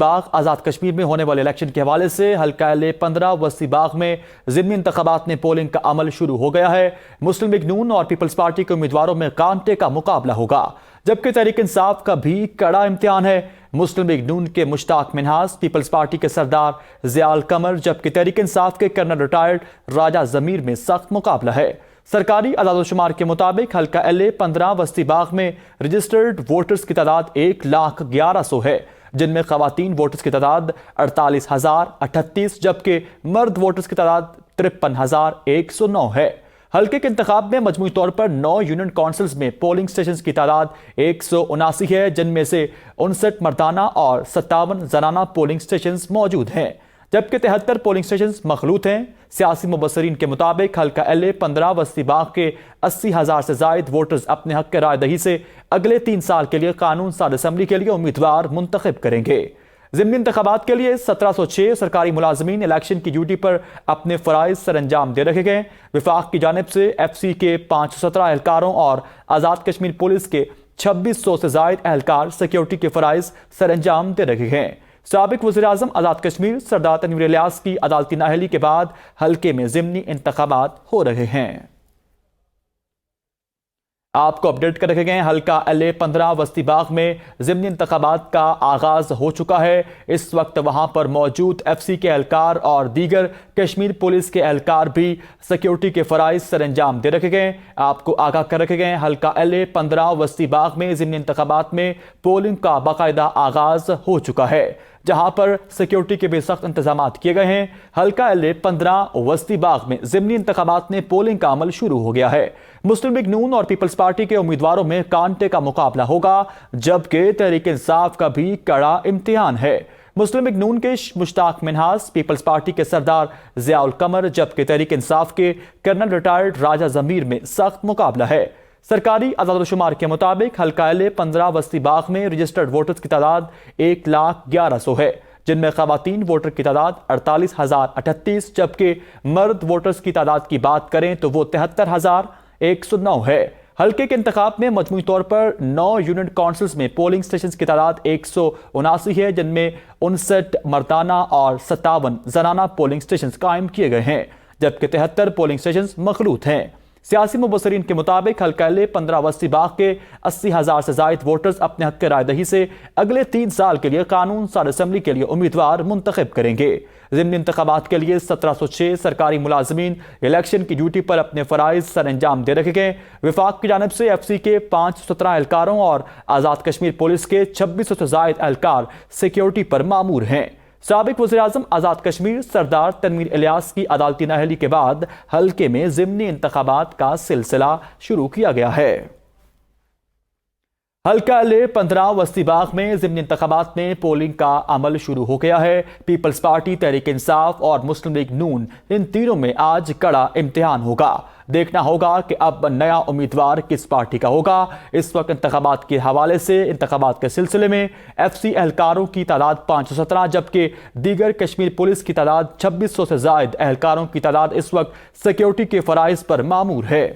باغ آزاد کشمیر میں ہونے والے الیکشن کے حوالے سے حلقہ L15 وسطی باغ میں ضمنی انتخابات میں پولنگ کا عمل شروع ہو گیا ہے۔ مسلم لیگ نون اور پیپلز پارٹی کے امیدواروں میں کانٹے کا مقابلہ ہوگا، جبکہ تحریک انصاف کا بھی کڑا امتحان ہے۔ مسلم لیگ نون کے مشتاق منہاس، پیپلز پارٹی کے سردار ضیاء القمر جبکہ تحریک انصاف کے کرنل ریٹائرڈ راجہ ضمیر میں سخت مقابلہ ہے۔ سرکاری اعداد و شمار کے مطابق حلقہ L15 وسطی باغ میں رجسٹرڈ ووٹرز کی تعداد 1,11,000 ہے، جن میں خواتین ووٹرز کی تعداد 48,038 جبکہ مرد ووٹرز کی تعداد 53,109 ہے۔ حلقے کے انتخاب میں مجموعی طور پر 9 یونین کونسلز میں پولنگ سٹیشنز کی تعداد 179 ہے، جن میں سے 59 مردانہ اور 57 زنانہ پولنگ سٹیشنز موجود ہیں، جبکہ 73 پولنگ سٹیشنز مخلوط ہیں۔ سیاسی مبصرین کے مطابق حلقہ L15 وسطی باغ کے 80,000 سے زائد ووٹرز اپنے حق رائے دہی سے اگلے 3 سال کے لیے قانون ساز اسمبلی کے لیے امیدوار منتخب کریں گے۔ ضمنی انتخابات کے لیے 1706 سرکاری ملازمین الیکشن کی ڈیوٹی پر اپنے فرائض سر انجام دے رکھے گئے۔ وفاق کی جانب سے FC کے 517 اہلکاروں اور آزاد کشمیر پولیس کے 2600 سے زائد اہلکار سیکیورٹی کے فرائض سر انجام دے رکھے گئے۔ سابق وزیر اعظم آزاد کشمیر سردار تنویر الیاس کی عدالتی نااہلی کے بعد حلقے میں ضمنی انتخابات ہو رہے ہیں۔ آپ کو اپڈیٹ کر رکھے گئے حلقہ L15 وسطی باغ میں ضمنی انتخابات کا آغاز ہو چکا ہے۔ اس وقت وہاں پر موجود FC کے اہلکار اور دیگر کشمیر پولیس کے اہلکار بھی سیکیورٹی کے فرائض سر انجام دے رکھے گئے۔ آپ کو آگاہ کر رکھے گئے حلقہ L15 وسطی باغ میں ضمنی انتخابات میں پولنگ کا باقاعدہ آغاز ہو چکا ہے، جہاں پر سیکیورٹی کے بھی سخت انتظامات کیے گئے ہیں۔ حلقہ L15 وسطی باغ میں ضمنی انتخابات میں پولنگ کا عمل شروع ہو گیا ہے۔ مسلم لیگ نون اور پیپلز پارٹی کے امیدواروں میں کانٹے کا مقابلہ ہوگا، جبکہ تحریک انصاف کا بھی کڑا امتحان ہے۔ مسلم لیگ نون کے مشتاق منہاس، پیپلز پارٹی کے سردار ضیاء القمر جبکہ تحریک انصاف کے کرنل ریٹائرڈ راجہ ضمیر میں سخت مقابلہ ہے۔ سرکاری اعداد و شمار کے مطابق حلقہ L15 وسطی باغ میں رجسٹرڈ ووٹرز کی تعداد 1,11,000 ہے، جن میں خواتین ووٹر کی تعداد 48,038 جبکہ مرد ووٹرز کی تعداد کی بات کریں تو وہ 73,109 ہے۔ حلقے کے انتخاب میں مجموعی طور پر 9 یونین کونسلز میں پولنگ سٹیشنز کی تعداد 179 ہے، جن میں 59 مردانہ اور 57 زنانہ پولنگ سٹیشنز قائم کیے گئے ہیں، جبکہ 73 پولنگ سٹیشنز مخلوط ہیں۔ سیاسی مبصرین کے مطابق حلقہ L15 وسطی باغ کے 80,000 سے زائد ووٹرز اپنے حق رائے دہی سے اگلے 3 سال کے لیے قانون ساز اسمبلی کے لیے امیدوار منتخب کریں گے۔ ضمنی انتخابات کے لیے 1706 سرکاری ملازمین الیکشن کی ڈیوٹی پر اپنے فرائض سر انجام دے رکھے گئے۔ وفاق کی جانب سے FC کے 517 اہلکاروں اور آزاد کشمیر پولیس کے 2600 سے زائد اہلکار سیکیورٹی پر مامور ہیں۔ سابق وزیر اعظم آزاد کشمیر سردار تنویر الیاس کی عدالتی نااہلی کے بعد حلقے میں ضمنی انتخابات کا سلسلہ شروع کیا گیا ہے۔ حلقہ L15 وسطی باغ میں ضمنی انتخابات میں پولنگ کا عمل شروع ہو گیا ہے۔ پیپلز پارٹی، تحریک انصاف اور مسلم لیگ نون، ان تینوں میں آج کڑا امتحان ہوگا۔ دیکھنا ہوگا کہ اب نیا امیدوار کس پارٹی کا ہوگا۔ اس وقت انتخابات کے حوالے سے انتخابات کے سلسلے میں FC اہلکاروں کی تعداد 517 جبکہ دیگر کشمیر پولیس کی تعداد 2600 سے زائد اہلکاروں کی تعداد اس وقت سیکیورٹی کے فرائض پر مامور ہے۔